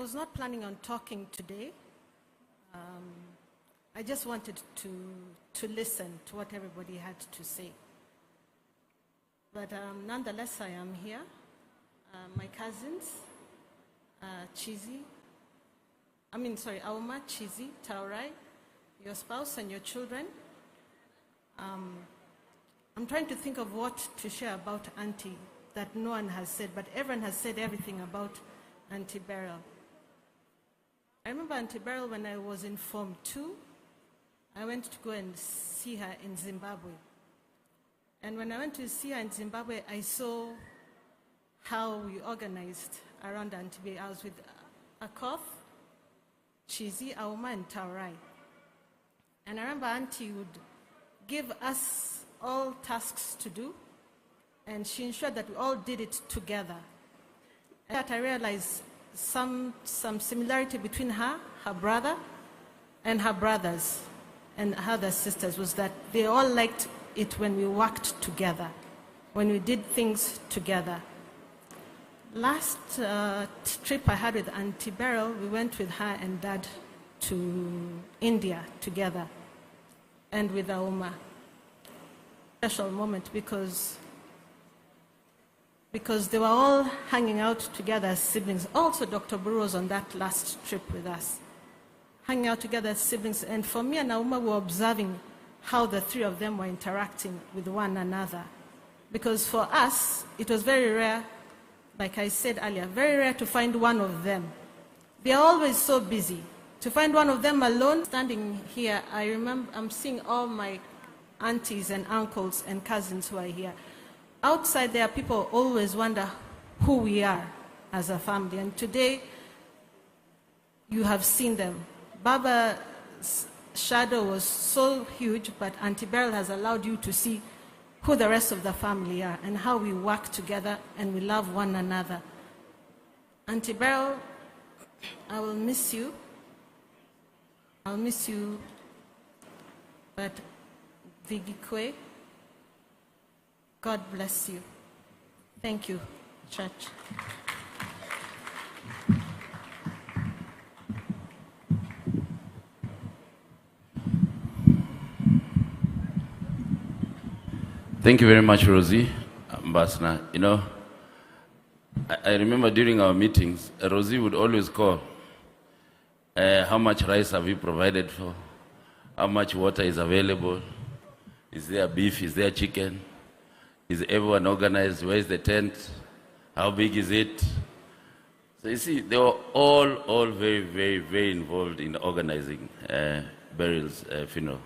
was not planning on talking today. I just wanted to listen to what everybody had to say. But nonetheless, I am here. My cousins, Auma, Chizi, Taurai, your spouse and your children. I'm trying to think of what to share about Auntie that no one has said, but everyone has said everything about Auntie Barl. I remember Auntie Barl when I was in Form 2. I went to go and see her in Zimbabwe. And when I went to see her in Zimbabwe, I saw how we organized around Auntie. I was with Akoth, Chizi, Auma, and Taurai. And I remember Auntie would give us all tasks to do, and she ensured that we all did it together. And that I realized some similarity between her brother, and her brothers, and her other sisters was that they all liked it when we worked together, when we did things together. Last trip I had with Auntie Barl, we went with her and Dad to India together, and with Auma. Special moment because they were all hanging out together as siblings. Also, Dr. Buru was on that last trip with us, hanging out together as siblings. And for me and Auma, we were observing how the three of them were interacting with one another. Because for us, it was very rare, like I said earlier, very rare to find one of them. They are always so busy. To find one of them alone, standing here, I remember I'm seeing all my aunties and uncles and cousins who are here. Outside there, people always wonder who we are as a family. And today, you have seen them. Baba's shadow was so huge, but Auntie Barl has allowed you to see who the rest of the family are and how we work together and we love one another. Auntie Barl, I will miss you. I'll miss you, but Vigikwe, God bless you. Thank you, church. Thank you very much, Rosie, Ambassador. You know, I remember during our meetings, Rosie would always call, how much rice have you provided for? How much water is available? Is there beef? Is there chicken? Is everyone organized? Where is the tent? How big is it? So you see, they were all very, very, very involved in organizing Baryl's funeral.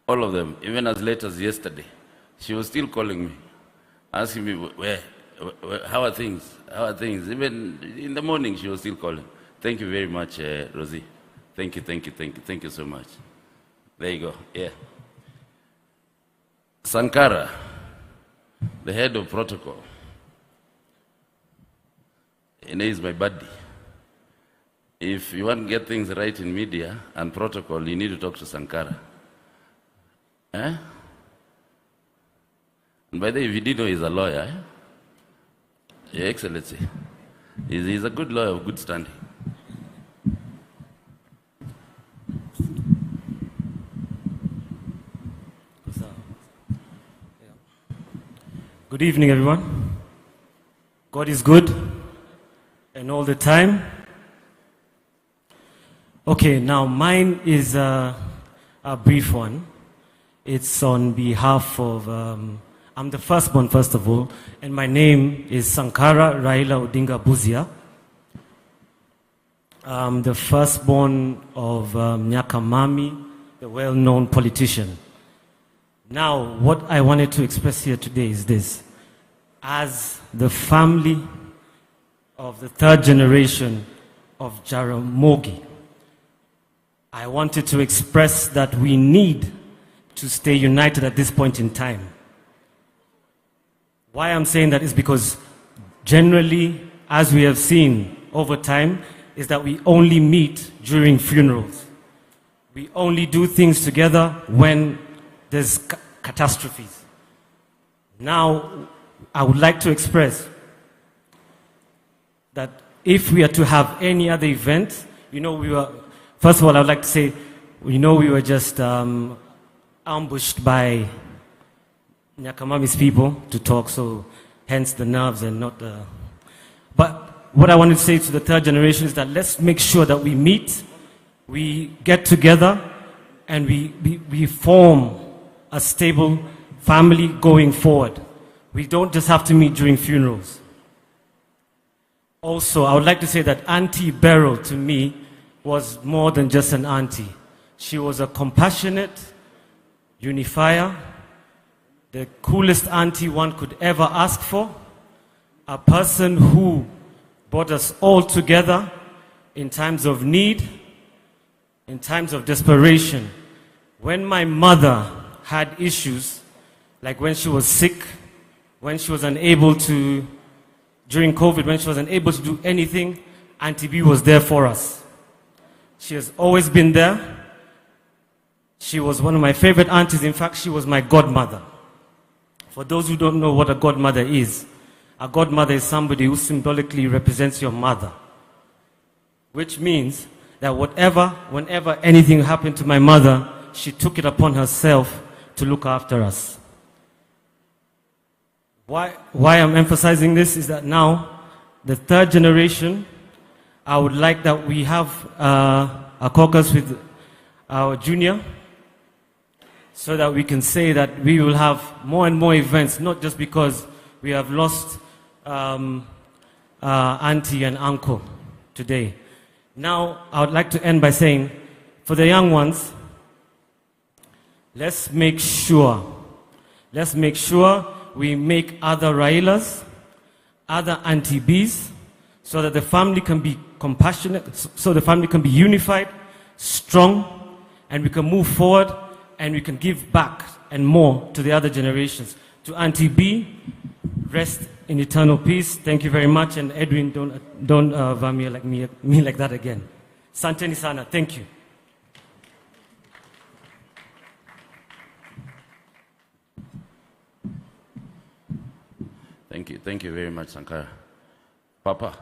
All of them, even as late as yesterday. She was still calling me, asking me, where how are things? How are things? Even in the morning, she was still calling. Thank you very much, Rosie. Thank you so much. There you go, yeah. Sankara, the head of protocol. And he is my buddy. If you want to get things right in media and protocol, you need to talk to Sankara. Eh? And by the way, if you didn't know, he's a lawyer. Eh? Your Excellency. He's a good lawyer of good standing. Good evening, everyone. God is good, and all the time. Okay, now mine is a brief one. It's on behalf of, I'm the firstborn, first of all, and my name is Sankara Raila Odinga Buzia. I'm the firstborn of Nyakamami, the well-known politician. Now, what I wanted to express here today is this. As the family of the third generation of Jaramogi, I wanted to express that we need to stay united at this point in time. Why I'm saying that is because generally, as we have seen over time, is that we only meet during funerals. We only do things together when there's catastrophes. Now, I would like to express that if we are to have any other event, first of all, I would like to say, we were just ambushed by Nyakamami's people to talk, so hence the nerves and not the... But what I wanted to say to the third generation is that let's make sure that we meet, we get together, and we form a stable family going forward. We don't just have to meet during funerals. Also, I would like to say that Auntie Barl, to me, was more than just an auntie. She was a compassionate unifier, the coolest auntie one could ever ask for, a person who brought us all together in times of need, in times of desperation. When my mother had issues, like when she was sick, when she was unable to, during COVID, when she was unable to do anything, Auntie B was there for us. She has always been there. She was one of my favorite aunties. In fact, she was my godmother. For those who don't know what a godmother is, a godmother is somebody who symbolically represents your mother. Which means that whenever anything happened to my mother, she took it upon herself to look after us. Why I'm emphasizing this is that now, the third generation, I would like that we have a caucus with our junior, so that we can say that we will have more and more events, not just because we have lost auntie and uncle today. Now, I would like to end by saying, for the young ones, let's make sure we make other Railas, other Auntie Bs, so that the family can be compassionate, so the family can be unified, strong, and we can move forward, and we can give back and more to the other generations. To Auntie B, rest in eternal peace. Thank you very much, and Edwin, don't vamia like me like that again. Santeni sana. Thank you. Thank you very much, Sankara. Papa,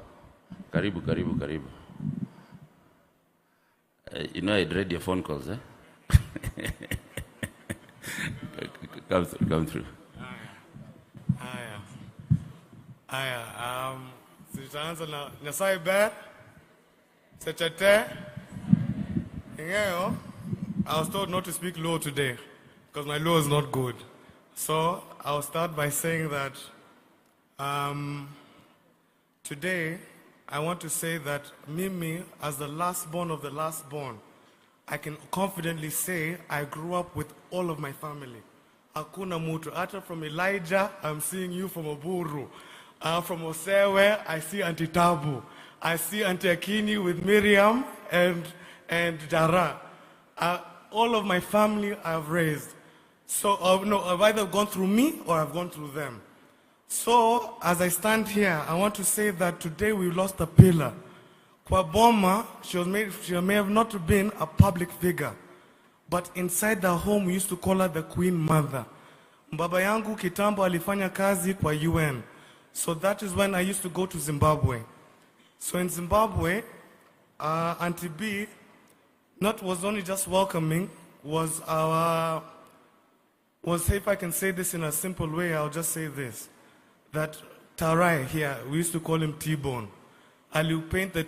karibu. I'd read your phone calls, eh? Come through. Sitaanza na Nyasai Ber, Sechete, Ingeo. I was told not to speak low today because my low is not good. So I'll start by saying that today I want to say that Mimi, as the last born of the last born, I can confidently say I grew up with all of my family. Hakuna mutu. Ata from Elijah, I'm seeing you from Oburu. From Osewe, I see Auntie Tabu. I see Auntie Akini with Miriam and Dara. All of my family I've raised. So, I've either gone through me or I've gone through them. So, as I stand here, I want to say that today we lost a pillar. Kwa Boma, she may have not been a public figure, but inside the home we used to call her the Queen Mother. Baba yangu kitambo alifanya kazi kwa UN. So that is when I used to go to Zimbabwe. So in Zimbabwe, Auntie B was only just welcoming, was, if I can say this in a simple way, I'll just say this. That Tarai here, we used to call him T-Bone. I'll paint the